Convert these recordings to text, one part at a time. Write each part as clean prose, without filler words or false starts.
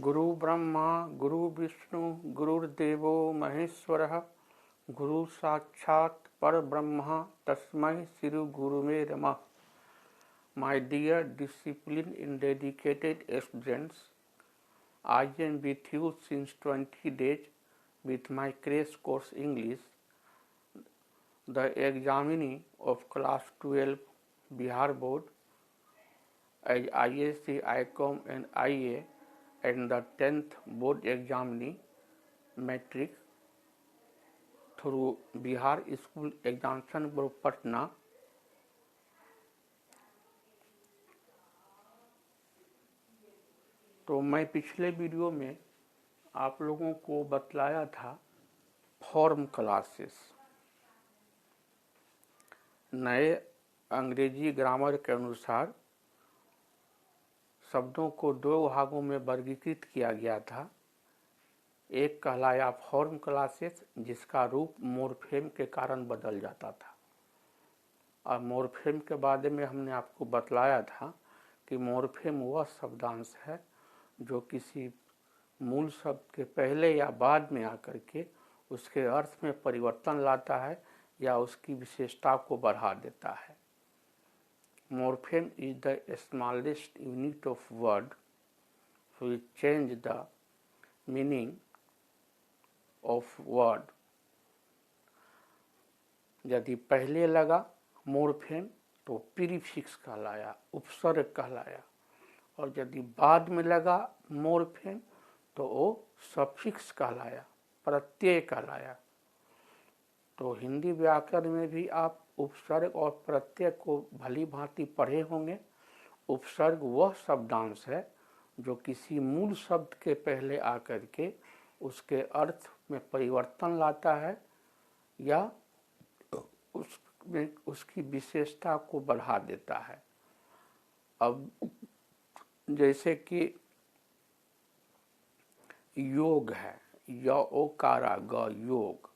गुरु ब्रह्मा गुरु विष्णु गुरुर्देवो महेश्वरः गुरु साक्षात् परब्रह्म तस्मै श्री गुरुवे नमः। My dear disciplined and dedicated students, I am with you since 20 days with my crash course English. The examinee of class 12 Bihar board as ISC, ICOM and IA and the 10th board examinee matric through Bihar School Examination Board Patna. तो मैं पिछले video में आप लोगों को बतलाया था form classes. नए अंग्रेजी ग्रामर के अनुसार शब्दों को दो भागों में वर्गीकृत किया गया था। एक कहलाया फॉर्म क्लासेस, जिसका रूप मोर्फेम के कारण बदल जाता था। और मोर्फेम के बारे में हमने आपको बतलाया था कि मोर्फेम वह शब्दांश है जो किसी मूल शब्द के पहले या बाद में आकर के उसके अर्थ में परिवर्तन लाता है या उसकी विशेषता को बढ़ा देता है। Morpheme is the smallest unit of word which change the meaning of word। यदि पहले लगा मोर्फेम तो प्रीफिक्स कहलाया, उपसर्ग कहलाया, और यदि बाद में लगा मोर्फेम तो वो सफिक्स कहलाया, प्रत्यय कहलाया। तो हिंदी व्याकरण में भी आप उपसर्ग और प्रत्यय को भली भांति पढ़े होंगे। उपसर्ग वह शब्दांश है जो किसी मूल शब्द के पहले आकर के उसके अर्थ में परिवर्तन लाता है या उसमें उसकी विशेषता को बढ़ा देता है। अब जैसे कि योग है, य-ओ-कार-आ ग योग।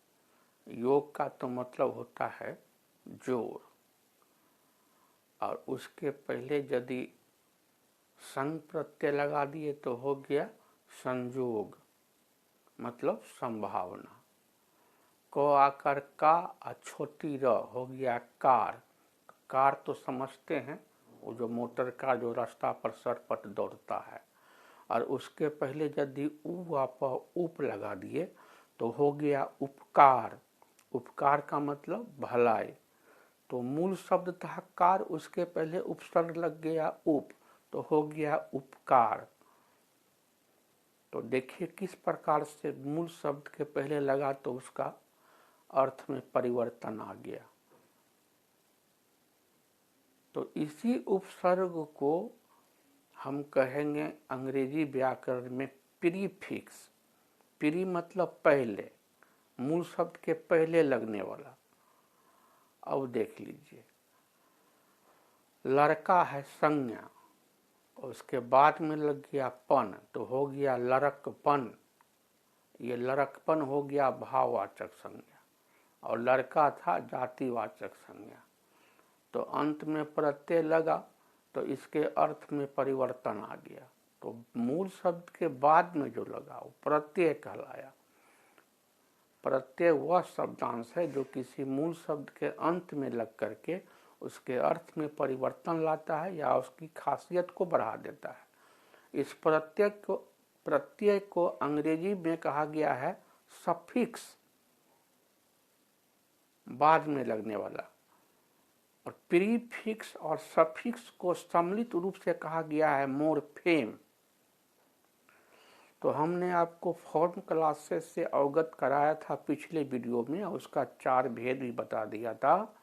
योग का तो मतलब होता है जोर, और उसके पहले यदि संग प्रत्यय लगा दिए तो हो गया संयोग, मतलब संभावना। क आकर का और छोटी र हो गया कार। कार तो समझते हैं, वो जो मोटर कार जो रास्ता पर सरपट दौड़ता है। और उसके पहले यदि उ आप उप लगा दिए तो हो गया उपकार। उपकार का मतलब भलाई। तो मूल शब्द था कार, उसके पहले उपसर्ग लग गया उप, तो हो गया उपकार। तो देखिए किस प्रकार से मूल शब्द के पहले लगा तो उसका अर्थ में परिवर्तन आ गया। तो इसी उपसर्ग को हम कहेंगे अंग्रेजी व्याकरण में प्रीफिक्स। प्री मतलब पहले, मूल शब्द के पहले लगने वाला। अब देख लीजिए, लड़का है संज्ञा और उसके बाद में लग गया पन तो हो गया लड़कपन। ये लड़कपन हो गया भाववाचक संज्ञा, और लड़का था जातिवाचक संज्ञा। तो अंत में प्रत्यय लगा तो इसके अर्थ में परिवर्तन आ गया। तो मूल शब्द के बाद में जो लगा वो प्रत्यय कहलाया। प्रत्यय वह शब्दांश है जो किसी मूल शब्द के अंत में लग करके उसके अर्थ में परिवर्तन लाता है या उसकी खासियत को बढ़ा देता है। इस प्रत्यय को अंग्रेजी में कहा गया है सफिक्स, बाद में लगने वाला। और प्रीफिक्स और सफिक्स को सम्मिलित रूप से कहा गया है मोर्फेम। तो हमने आपको फॉर्म क्लासेस से अवगत कराया था पिछले वीडियो में, उसका 4 भेद भी बता दिया था।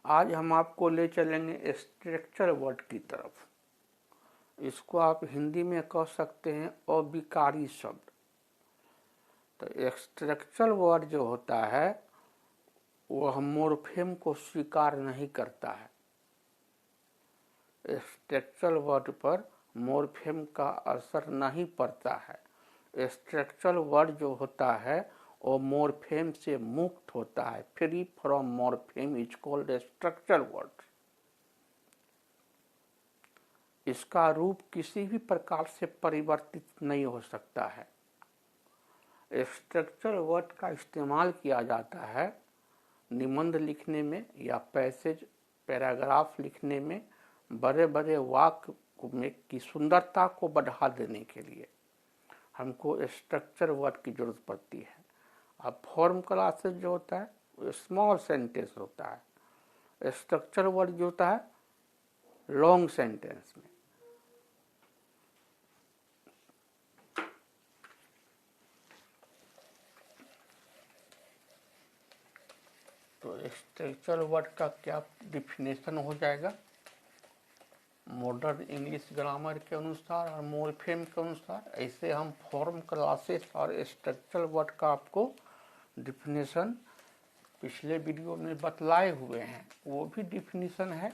आज हम आपको ले चलेंगे स्ट्रक्चर वर्ड की तरफ। इसको आप हिंदी में कह सकते हैं अविकारी शब्द। तो स्ट्रक्चर वर्ड जो होता है वह मोर्फेम को स्वीकार नहीं करता है। स्ट्रक्चर वर्ड पर मोर्फेम का असर नहीं पड़ता है। स्ट्रक्चरल वर्ड जो होता है वो मोर्फेम से मुक्त होता है। Free from morpheme is called structural word. इसका रूप किसी भी प्रकार से परिवर्तित नहीं हो सकता है। स्ट्रक्चर वर्ड का इस्तेमाल किया जाता है निबंध लिखने में या पैसेज पैराग्राफ लिखने में बड़े बड़े वाक्य में की सुंदरता को बढ़ा देने के लिए हमको स्ट्रक्चर वर्ड की जरूरत पड़ती है। अब फॉर्म क्लासेस जो होता है वो स्मॉल सेंटेंस होता है, स्ट्रक्चर वर्ड जो होता है लॉन्ग सेंटेंस में। तो स्ट्रक्चर वर्ड का क्या डिफिनेशन हो जाएगा? मॉडर्न इंग्लिश ग्रामर के अनुसार और मोर्फेम के अनुसार ऐसे हम फॉर्म क्लासेस और स्ट्रक्चर वर्ड का आपको डिफिनेशन पिछले वीडियो में बतलाए हुए हैं, वो भी डिफिनेशन है।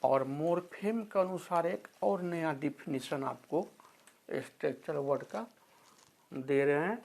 और मोर्फेम के अनुसार एक और नया डिफिनेशन आपको स्ट्रक्चर वर्ड का दे रहे हैं।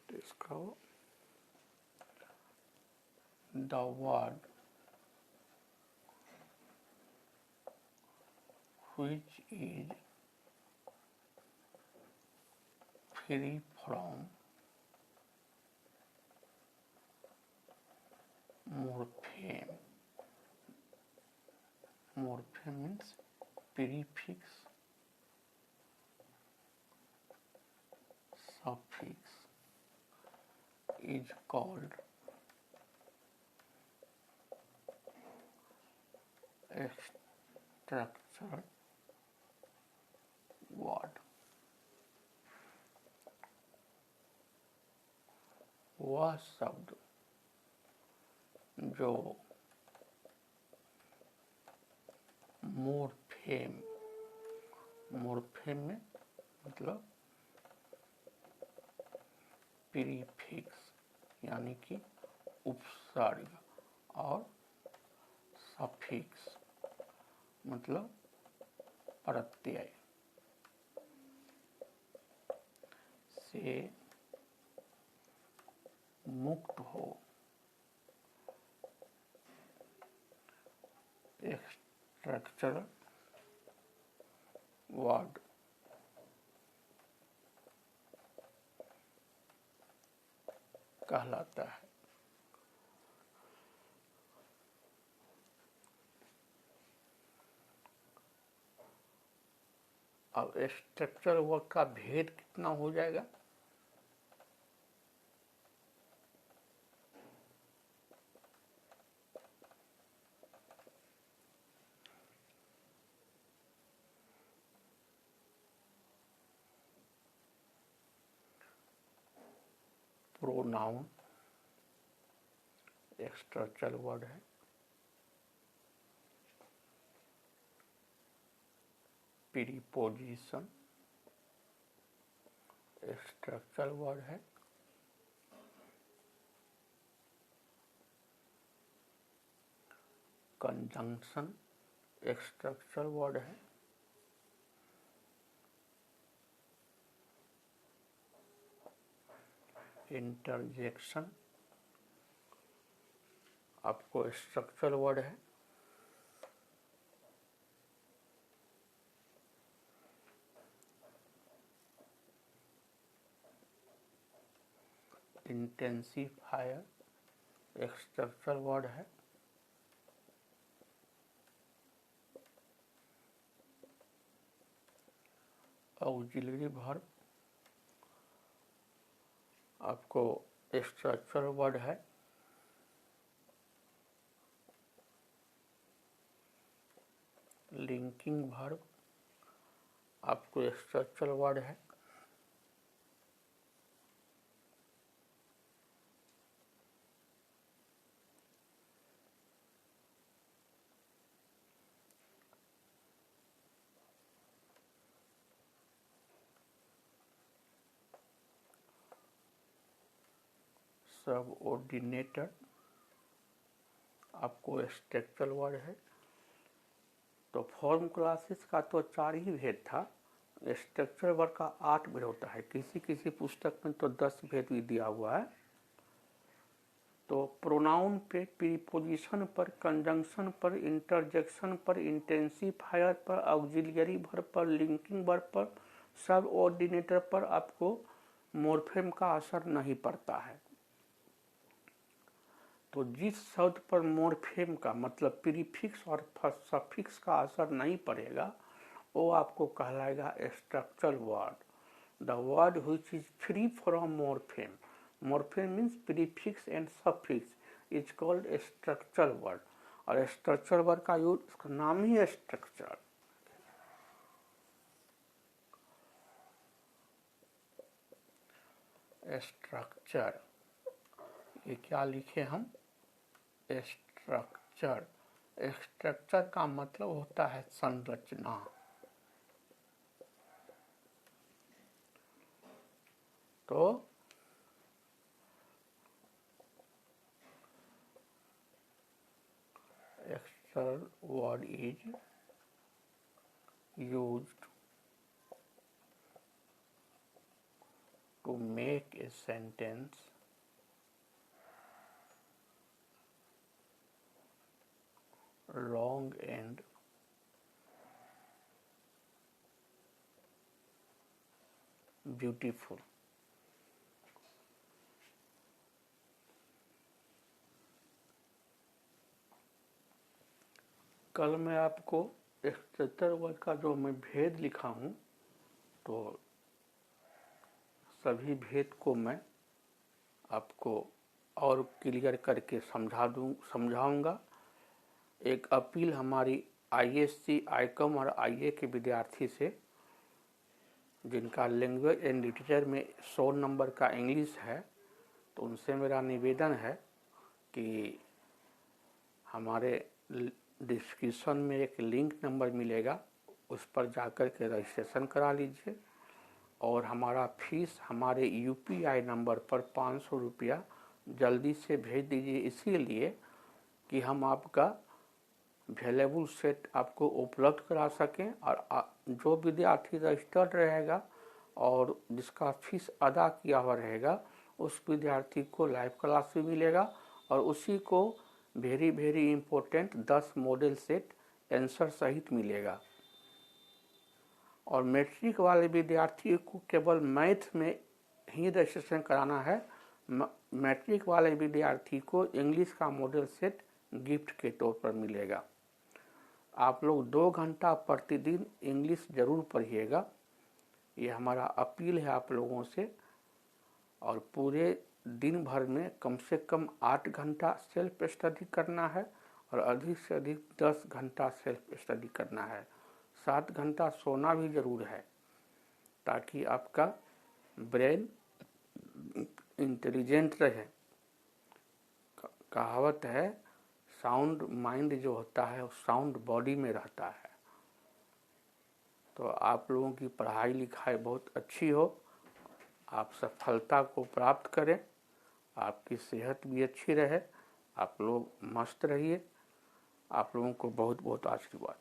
इसका the word which is free from morpheme. Morpheme means prefix, suffix is called structured word। वह शब्द जो मोर्फेम, मोर्फेम में मतलब प्रीफिक्स यानी कि उपसर्ग और सफिक्स मतलब प्रत्यय से मुक्त हो स्ट्रक्चर वर्ड कहलाता है। अब स्ट्रक्चर वर्ड का भेद कितना हो जाएगा? प्रोनाउन स्ट्रक्चर वर्ड है, प्रीपोजिशन स्ट्रक्चर वर्ड है, कंजंक्शन स्ट्रक्चर वर्ड है, इंटरजेक्शन आपको स्ट्रक्चर वर्ड है, इंटेंसिफायर स्ट्रक्चर वर्ड है, ऑक्सिलरी वर्ब आपको स्ट्रक्चर वर्ड है, लिंकिंग वर्ब आपको स्ट्रक्चर वर्ड है, सबऑर्डिनेटर आपको स्ट्रक्चरल वर्ड है। तो फॉर्म क्लासेस का तो 4 ही भेद था, स्ट्रक्चर वर्ड का 8 भेद होता है। किसी किसी पुस्तक में तो 10 भेद भी दिया हुआ है। तो प्रोनाउन पे, प्रीपोजिशन पर, कंजंक्शन पर, इंटरजेक्शन पर, इंटेंसिफायर पर, ऑक्सिलियरी वर्ब पर, लिंकिंग वर्ब पर, सबऑर्डिनेटर पर आपको मॉर्फेम का असर नहीं पड़ता है। तो जिस शब्द पर मॉर्फेम का मतलब प्रीफिक्स और सफिक्स का असर नहीं पड़ेगा वो आपको कहलाएगा structural word. The word which is free from morpheme, morpheme means prefix and suffix, is called structural word. और स्ट्रक्चरल वर्ड का यूज, उसका नाम ही है स्ट्रक्चर। स्ट्रक्चर, ये क्या लिखे हम, स्ट्रक्चर। स्ट्रक्चर का मतलब होता है संरचना। तो structural word is used to make a sentence long and beautiful। कल मैं आपको स्ट्रक्चर वर्ड का जो मैं भेद लिखा हूँ तो सभी भेद को मैं आपको और क्लियर करके समझाऊंगा। एक अपील हमारी आईएससी, आईकॉम और आईए के विद्यार्थी से जिनका लैंग्वेज एंड लिटरेचर में 100 नंबर का इंग्लिश है, तो उनसे मेरा निवेदन है कि हमारे डिस्क्रिप्शन में एक लिंक नंबर मिलेगा, उस पर जाकर के रजिस्ट्रेशन करा लीजिए और हमारा फीस हमारे यूपीआई नंबर पर 500 रुपया जल्दी से भेज दीजिए, इसीलिए कि हम आपका वैल्यूएबल सेट आपको उपलब्ध करा सकें। और जो विद्यार्थी रजिस्टर्ड रहेगा और जिसका फीस अदा किया हुआ रहेगा उस विद्यार्थी को लाइव क्लास भी मिलेगा और उसी को very important 10 model set answer सहित मिलेगा। और मैट्रिक वाले विद्यार्थी को केवल मैथ में ही रजिस्ट्रेशन कराना है। मैट्रिक वाले विद्यार्थी को इंग्लिश का मॉडल सेट गिफ्ट के तौर पर मिलेगा। आप लोग 2 घंटा प्रतिदिन इंग्लिश जरूर पढ़िएगा, ये हमारा अपील है आप लोगों से। और पूरे दिन भर में कम से कम 8 घंटा सेल्फ स्टडी करना है और अधिक से अधिक 10 घंटा सेल्फ स्टडी करना है। 7 घंटा सोना भी जरूर है ताकि आपका ब्रेन इंटेलिजेंट रहे। कहावत है साउंड माइंड जो होता है वो साउंड बॉडी में रहता है। तो आप लोगों की पढ़ाई लिखाई बहुत अच्छी हो, आप सफलता को प्राप्त करें, आपकी सेहत भी अच्छी रहे, आप लोग मस्त रहिए। आप लोगों को बहुत बहुत आशीर्वाद।